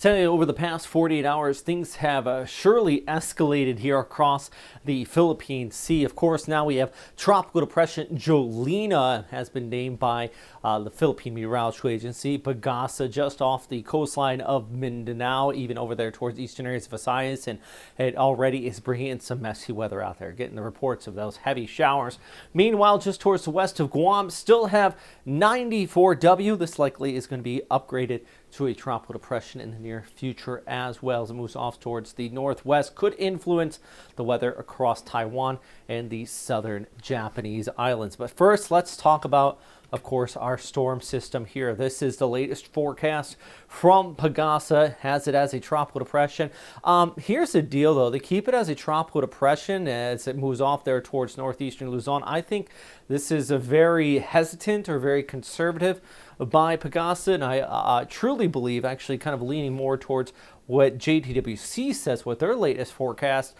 Tell you, over the past 48 hours, things have surely escalated here across the Philippine Sea. Of course, now we have tropical depression Jolina has been named by the Philippine Meteorological Agency. Pagasa just off the coastline of Mindanao, even over there towards eastern areas of Visayas, and it already is bringing in some messy weather out there, getting the reports of those heavy showers. Meanwhile, just towards the west of Guam, still have 94W. This likely is going to be upgraded to a tropical depression in the near future as well as it moves off towards the northwest. Could influence the weather across Taiwan and the southern Japanese islands. But first, let's talk about, of course, our storm system here. This is the latest forecast from Pagasa, has it as a tropical depression. Here's the deal, though. They keep it as a tropical depression as it moves off there towards northeastern Luzon. I think this is a very hesitant or very conservative by Pagasa, and I truly believe, actually kind of leaning more towards what JTWC says with their latest forecast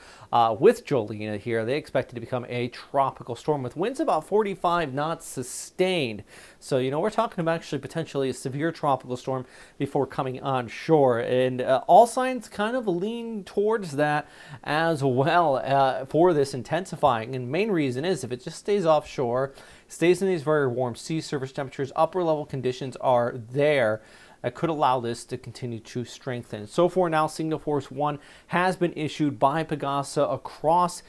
with Jolina here. They expect it to become a tropical storm with winds about 45 knots sustained. So, you know, we're talking about actually potentially a severe tropical storm before coming on shore. And all signs kind of lean towards that as well for this intensifying. And the main reason is if it just stays offshore, stays in these very warm sea surface temperatures, upper level conditions are there, that could allow this to continue to strengthen. So for now, Signal Force 1 has been issued by Pagasa across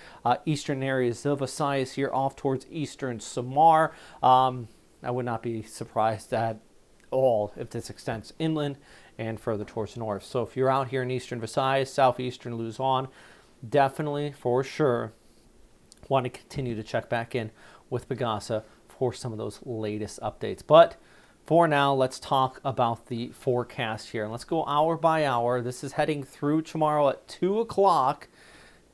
eastern areas of Visayas here off towards eastern Samar. I would not be surprised at all if this extends inland and further towards the north. So if you're out here in eastern Visayas, southeastern Luzon, definitely for sure want to continue to check back in with Pagasa for some of those latest updates. But for now, let's talk about the forecast here. Let's go hour by hour. This is heading through tomorrow at 2 o'clock.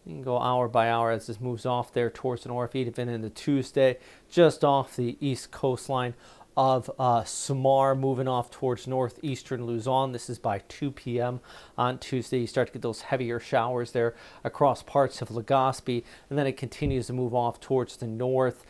You can go hour by hour as this moves off there towards the north, even into Tuesday, just off the east coastline of Samar, moving off towards northeastern Luzon. This is by 2 p.m. on Tuesday. You start to get those heavier showers there across parts of Legazpi, and then it continues to move off towards the north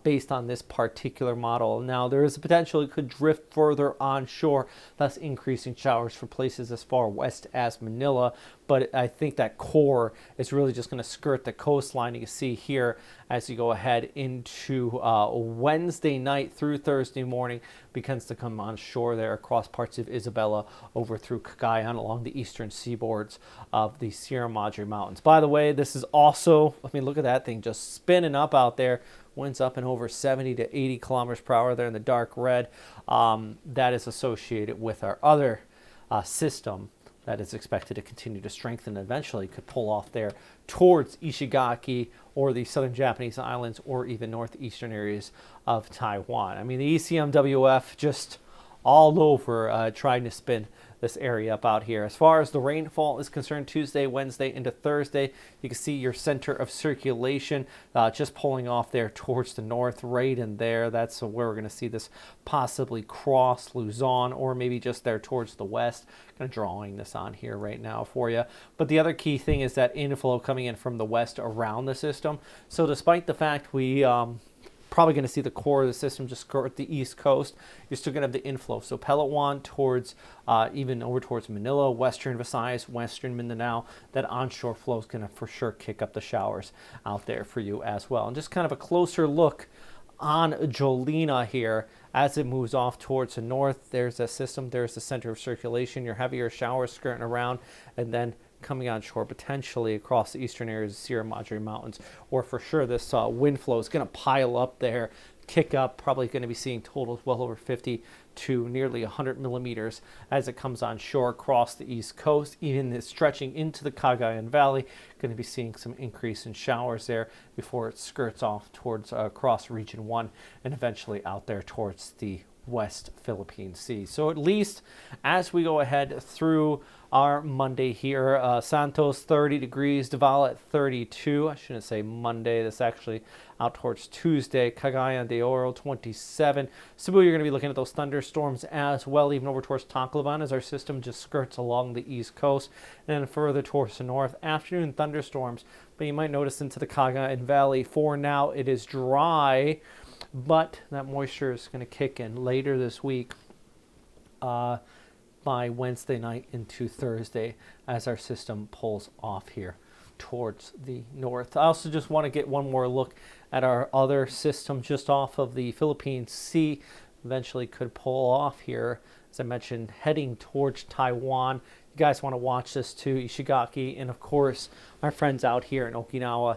based on this particular model. Now, there is a potential it could drift further onshore, thus increasing showers for places as far west as Manila, but I think that core is really just going to skirt the coastline. You can see here as you go ahead into Wednesday night through Thursday morning, begins to come on shore there across parts of Isabela over through Cagayan along the eastern seaboards of the Sierra Madre Mountains. By the way, this is also, I mean, look at that thing just spinning up out there. Winds up in over 70 to 80 kilometers per hour there in the dark red. That is associated with our other system that is expected to continue to strengthen and eventually could pull off there towards Ishigaki or the southern Japanese islands or even northeastern areas of Taiwan. I mean, the ECMWF just all over trying to spin this area up out here. As far as the rainfall is concerned, Tuesday, Wednesday into Thursday, you can see your center of circulation just pulling off there towards the north, right in there. That's where we're going to see this possibly cross Luzon or maybe just there towards the west. Kind of drawing this on here right now for you. But the other key thing is that inflow coming in from the west around the system. So despite the fact we probably going to see the core of the system just skirt the east coast, you're still going to have the inflow. So Palawan towards even over towards Manila, western Visayas, western Mindanao, that onshore flow is going to for sure kick up the showers out there for you as well. And just kind of a closer look on Jolina here as it moves off towards the north. There's a system, there's the center of circulation, your heavier showers skirting around, and then coming on shore potentially across the eastern areas of Sierra Madre Mountains, or for sure this wind flow is going to pile up there, kick up, probably going to be seeing totals well over 50 to nearly 100 millimeters as it comes on shore across the east coast, even stretching into the Cagayan Valley. Going to be seeing some increase in showers there before it skirts off towards across region 1 and eventually out there towards the West Philippine Sea. So at least as we go ahead through our Monday here, Santos 30 degrees, Davao at 32. I shouldn't say Monday, that's actually out towards Tuesday. Cagayan de Oro 27. Cebu, you're going to be looking at those thunderstorms as well, even over towards Tacloban as our system just skirts along the east coast, and then further towards the north. Afternoon thunderstorms, but you might notice into the Cagayan Valley. For now, it is dry, but that moisture is going to kick in later this week. by Wednesday night into Thursday as our system pulls off here towards the north. I also just want to get one more look at our other system just off of the Philippine Sea. Eventually could pull off here, as I mentioned, heading towards Taiwan. You guys want to watch this too, Ishigaki, and of course our friends out here in Okinawa.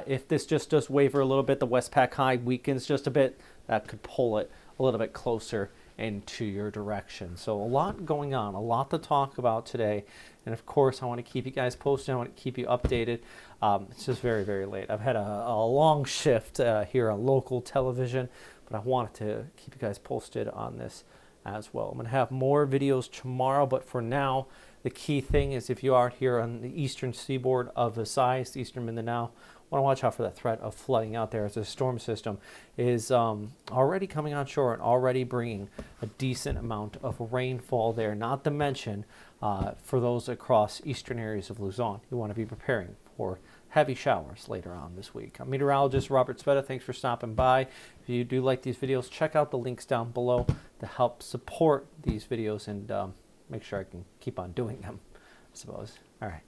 If this just does waver a little bit, the Westpac high weakens just a bit, that could pull it a little bit closer into your direction. So a lot going on, a lot to talk about today. And of course, I want to keep you guys posted. I want to keep you updated. It's just very, very late. I've had a long shift here on local television, but I wanted to keep you guys posted on this as well. I'm going to have more videos tomorrow, but for now, the key thing is if you are here on the eastern seaboard of Visayas, eastern Mindanao, want to watch out for that threat of flooding out there, as the storm system is already coming on shore and already bringing a decent amount of rainfall there, not to mention for those across eastern areas of Luzon. You want to be preparing for heavy showers later on this week. I'm meteorologist Robert Sveta. Thanks for stopping by. If you do like these videos, check out the links down below to help support these videos and make sure I can keep on doing them, I suppose. All right.